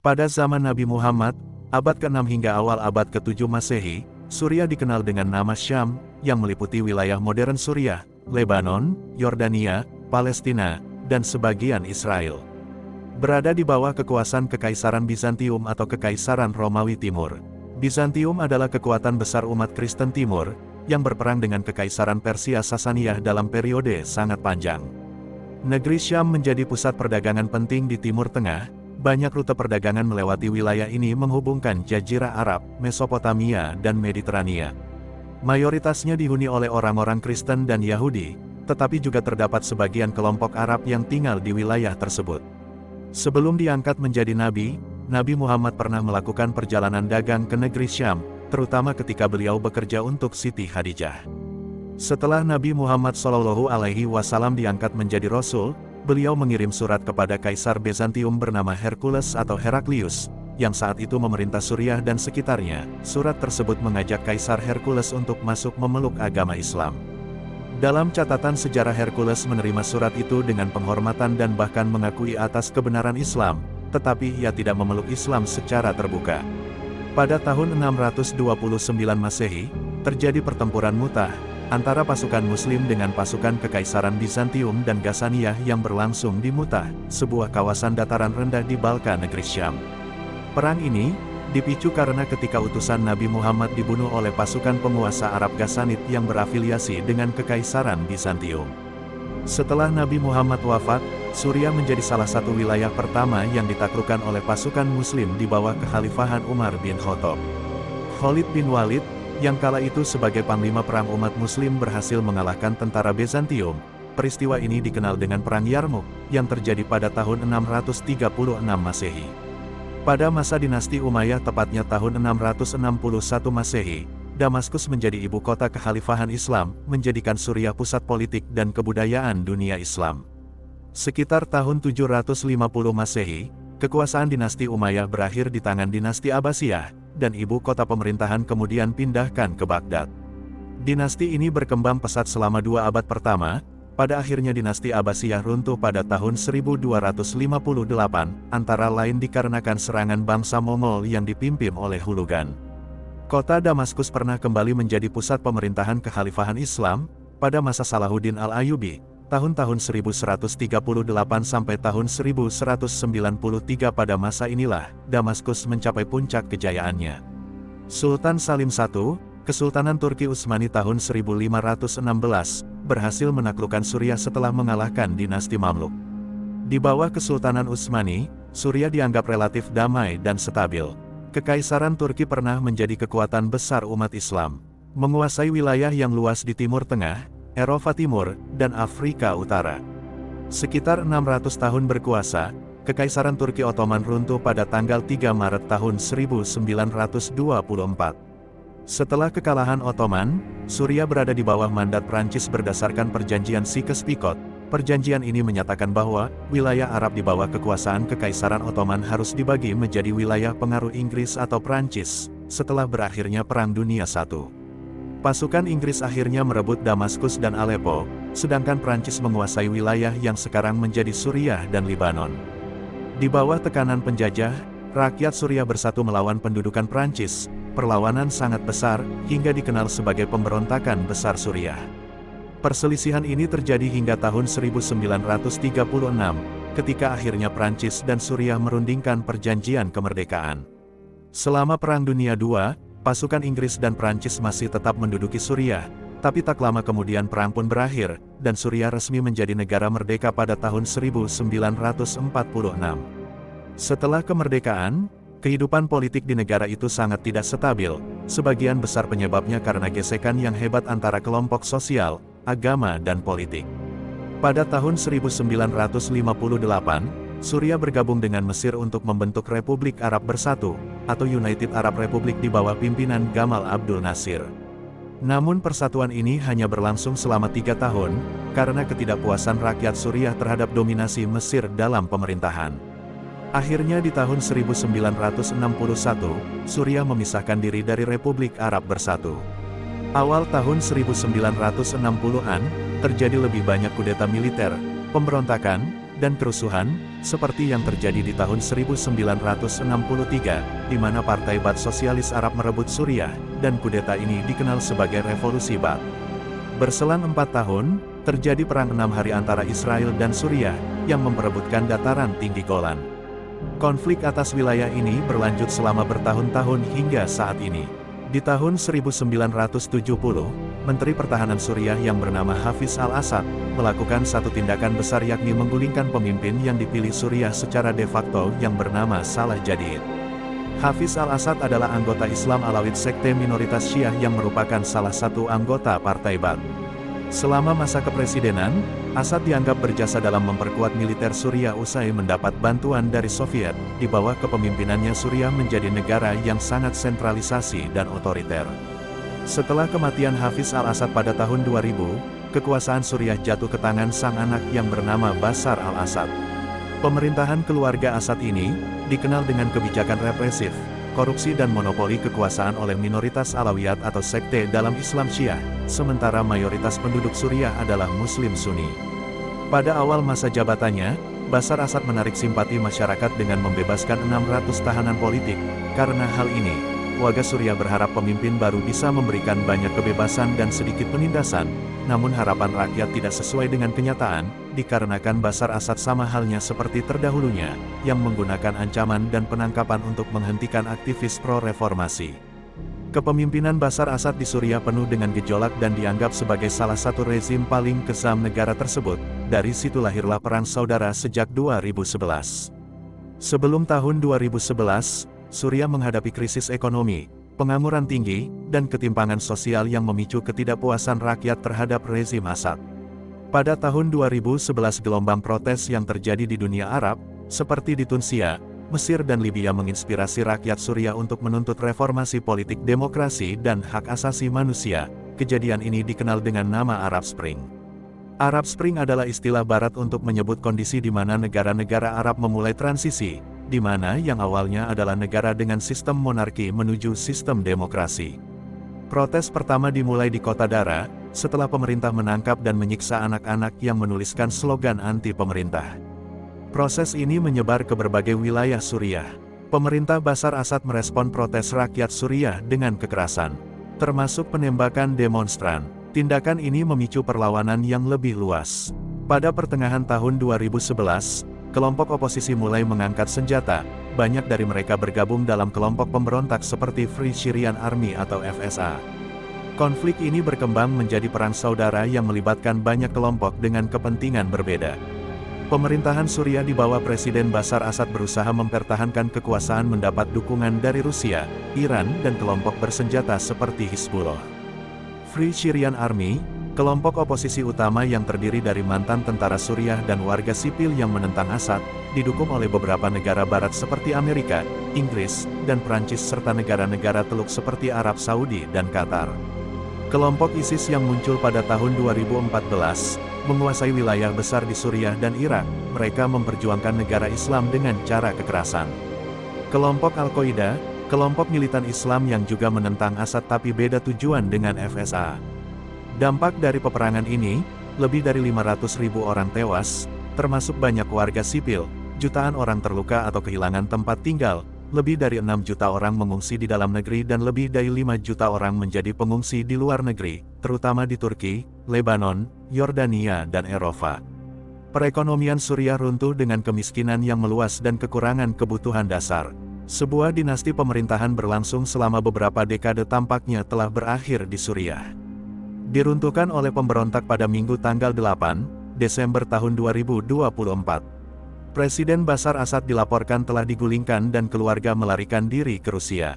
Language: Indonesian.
Pada zaman Nabi Muhammad, abad ke-6 hingga awal abad ke-7 Masehi, Suriah dikenal dengan nama Syam, yang meliputi wilayah modern Suriah, Lebanon, Yordania, Palestina, dan sebagian Israel. Berada di bawah kekuasaan Kekaisaran Bizantium atau Kekaisaran Romawi Timur. Bizantium adalah kekuatan besar umat Kristen Timur, yang berperang dengan Kekaisaran Persia Sasaniyah dalam periode sangat panjang. Negeri Syam menjadi pusat perdagangan penting di Timur Tengah. Banyak rute perdagangan melewati wilayah ini menghubungkan Jazirah Arab, Mesopotamia, dan Mediterania. Mayoritasnya dihuni oleh orang-orang Kristen dan Yahudi, tetapi juga terdapat sebagian kelompok Arab yang tinggal di wilayah tersebut. Sebelum diangkat menjadi nabi, Nabi Muhammad pernah melakukan perjalanan dagang ke negeri Syam, terutama ketika beliau bekerja untuk Siti Khadijah. Setelah Nabi Muhammad SAW diangkat menjadi Rasul, beliau mengirim surat kepada Kaisar Bizantium bernama Hercules atau Heraklius, yang saat itu memerintah Suriah dan sekitarnya. Surat tersebut mengajak Kaisar Hercules untuk masuk memeluk agama Islam. Dalam catatan sejarah, Hercules menerima surat itu dengan penghormatan dan bahkan mengakui atas kebenaran Islam, tetapi ia tidak memeluk Islam secara terbuka. Pada tahun 629 Masehi, terjadi pertempuran Mu'tah antara pasukan Muslim dengan pasukan Kekaisaran Bizantium dan Ghassaniyah yang berlangsung di Mu'tah, sebuah kawasan dataran rendah di Balkan negeri Syam. Perang ini dipicu karena ketika utusan Nabi Muhammad dibunuh oleh pasukan penguasa Arab Ghassanid yang berafiliasi dengan Kekaisaran Bizantium. Setelah Nabi Muhammad wafat, Suriah menjadi salah satu wilayah pertama yang ditaklukkan oleh pasukan Muslim di bawah kekhalifahan Umar bin Khattab. Khalid bin Walid, yang kala itu sebagai panglima perang umat Muslim, berhasil mengalahkan tentara Bizantium. Peristiwa ini dikenal dengan Perang Yarmouk, yang terjadi pada tahun 636 Masehi. Pada masa dinasti Umayyah, tepatnya tahun 661 Masehi, Damaskus menjadi ibu kota kekhalifahan Islam, menjadikan Suriah pusat politik dan kebudayaan dunia Islam. Sekitar tahun 750 Masehi, kekuasaan dinasti Umayyah berakhir di tangan dinasti Abbasiyah, dan ibu kota pemerintahan kemudian pindahkan ke Baghdad. Dinasti ini berkembang pesat selama 2 abad pertama, pada akhirnya dinasti Abbasiyah runtuh pada tahun 1258, antara lain dikarenakan serangan bangsa Mongol yang dipimpin oleh Hulagu. Kota Damaskus pernah kembali menjadi pusat pemerintahan kekhalifahan Islam, pada masa Salahuddin Al-Ayyubi, tahun-tahun 1138 sampai tahun 1193. Pada masa inilah, Damaskus mencapai puncak kejayaannya. Sultan Salim I, Kesultanan Turki Utsmani tahun 1516, berhasil menaklukkan Suriah setelah mengalahkan dinasti Mamluk. Di bawah Kesultanan Utsmani, Suriah dianggap relatif damai dan stabil. Kekaisaran Turki pernah menjadi kekuatan besar umat Islam, menguasai wilayah yang luas di Timur Tengah, Eropa Timur, dan Afrika Utara. Sekitar 600 tahun berkuasa, Kekaisaran Turki Ottoman runtuh pada tanggal 3 Maret tahun 1924. Setelah kekalahan Ottoman, Suriah berada di bawah mandat Prancis berdasarkan Perjanjian Sykes-Picot. Perjanjian ini menyatakan bahwa wilayah Arab di bawah kekuasaan Kekaisaran Ottoman harus dibagi menjadi wilayah pengaruh Inggris atau Prancis, setelah berakhirnya Perang Dunia I. Pasukan Inggris akhirnya merebut Damaskus dan Aleppo, sedangkan Prancis menguasai wilayah yang sekarang menjadi Suriah dan Lebanon. Di bawah tekanan penjajah, rakyat Suriah bersatu melawan pendudukan Prancis. Perlawanan sangat besar, hingga dikenal sebagai pemberontakan besar Suriah. Perselisihan ini terjadi hingga tahun 1936, ketika akhirnya Prancis dan Suriah merundingkan perjanjian kemerdekaan. Selama Perang Dunia II, pasukan Inggris dan Prancis masih tetap menduduki Suriah, tapi tak lama kemudian perang pun berakhir, dan Suriah resmi menjadi negara merdeka pada tahun 1946. Setelah kemerdekaan, kehidupan politik di negara itu sangat tidak stabil, sebagian besar penyebabnya karena gesekan yang hebat antara kelompok sosial, agama dan politik. Pada tahun 1958, Suriah bergabung dengan Mesir untuk membentuk Republik Arab Bersatu, atau United Arab Republic di bawah pimpinan Gamal Abdul Nasir. Namun persatuan ini hanya berlangsung selama 3 tahun, karena ketidakpuasan rakyat Suriah terhadap dominasi Mesir dalam pemerintahan. Akhirnya di tahun 1961, Suriah memisahkan diri dari Republik Arab Bersatu. Awal tahun 1960-an, terjadi lebih banyak kudeta militer, pemberontakan, dan kerusuhan, seperti yang terjadi di tahun 1963, di mana Partai Baath Sosialis Arab merebut Suriah, dan kudeta ini dikenal sebagai Revolusi Baath. Berselang 4 tahun, terjadi perang 6 hari antara Israel dan Suriah, yang memperebutkan dataran tinggi Golan. Konflik atas wilayah ini berlanjut selama bertahun-tahun hingga saat ini. Di tahun 1970, Menteri Pertahanan Suriah yang bernama Hafiz al-Assad, melakukan satu tindakan besar yakni menggulingkan pemimpin yang dipilih Suriah secara de facto yang bernama Salah Jadid. Hafiz al-Assad adalah anggota Islam Alawid sekte minoritas Syiah yang merupakan salah satu anggota Partai Baath. Selama masa kepresidenan, Assad dianggap berjasa dalam memperkuat militer Suriah usai mendapat bantuan dari Soviet. Di bawah kepemimpinannya Suriah menjadi negara yang sangat sentralisasi dan otoriter. Setelah kematian Hafiz al-Assad pada tahun 2000, kekuasaan Suriah jatuh ke tangan sang anak yang bernama Bashar al-Assad. Pemerintahan keluarga Assad ini dikenal dengan kebijakan represif, korupsi dan monopoli kekuasaan oleh minoritas Alawiyat atau sekte dalam Islam Syiah, sementara mayoritas penduduk Suriah adalah Muslim Sunni. Pada awal masa jabatannya, Bashar Assad menarik simpati masyarakat dengan membebaskan 600 tahanan politik. Karena hal ini, warga Suriah berharap pemimpin baru bisa memberikan banyak kebebasan dan sedikit penindasan, namun harapan rakyat tidak sesuai dengan kenyataan, dikarenakan Bashar Assad sama halnya seperti terdahulunya, yang menggunakan ancaman dan penangkapan untuk menghentikan aktivis pro-reformasi. Kepemimpinan Bashar Assad di Suriah penuh dengan gejolak dan dianggap sebagai salah satu rezim paling kejam negara tersebut. Dari situ lahirlah Perang Saudara sejak 2011. Sebelum tahun 2011, Suriah menghadapi krisis ekonomi, pengangguran tinggi, dan ketimpangan sosial yang memicu ketidakpuasan rakyat terhadap rezim Assad. Pada tahun 2011 gelombang protes yang terjadi di dunia Arab, seperti di Tunisia, Mesir dan Libya menginspirasi rakyat Suriah untuk menuntut reformasi politik demokrasi dan hak asasi manusia. Kejadian ini dikenal dengan nama Arab Spring. Arab Spring adalah istilah barat untuk menyebut kondisi di mana negara-negara Arab memulai transisi, di mana yang awalnya adalah negara dengan sistem monarki menuju sistem demokrasi. Protes pertama dimulai di kota Dara, setelah pemerintah menangkap dan menyiksa anak-anak yang menuliskan slogan anti-pemerintah. Proses ini menyebar ke berbagai wilayah Suriah. Pemerintah Bashar Assad merespon protes rakyat Suriah dengan kekerasan, termasuk penembakan demonstran. Tindakan ini memicu perlawanan yang lebih luas. Pada pertengahan tahun 2011, kelompok oposisi mulai mengangkat senjata, banyak dari mereka bergabung dalam kelompok pemberontak seperti Free Syrian Army atau FSA. Konflik ini berkembang menjadi perang saudara yang melibatkan banyak kelompok dengan kepentingan berbeda. Pemerintahan Suriah di bawah Presiden Bashar Assad berusaha mempertahankan kekuasaan mendapat dukungan dari Rusia, Iran dan kelompok bersenjata seperti Hizbullah. Free Syrian Army, kelompok oposisi utama yang terdiri dari mantan tentara Suriah dan warga sipil yang menentang Assad, didukung oleh beberapa negara barat seperti Amerika, Inggris, dan Prancis serta negara-negara Teluk seperti Arab Saudi dan Qatar. Kelompok ISIS yang muncul pada tahun 2014, menguasai wilayah besar di Suriah dan Irak. Mereka memperjuangkan negara Islam dengan cara kekerasan. Kelompok Al-Qaeda, kelompok militan Islam yang juga menentang Assad tapi beda tujuan dengan FSA. Dampak dari peperangan ini, lebih dari 500.000 orang tewas, termasuk banyak warga sipil, jutaan orang terluka atau kehilangan tempat tinggal, lebih dari 6 juta orang mengungsi di dalam negeri dan lebih dari 5 juta orang menjadi pengungsi di luar negeri, terutama di Turki, Lebanon, Yordania dan Eropa. Perekonomian Suriah runtuh dengan kemiskinan yang meluas dan kekurangan kebutuhan dasar. Sebuah dinasti pemerintahan berlangsung selama beberapa dekade tampaknya telah berakhir di Suriah. Diruntuhkan oleh pemberontak pada Minggu tanggal 8 Desember tahun 2024. Presiden Bashar Assad dilaporkan telah digulingkan dan keluarga melarikan diri ke Rusia.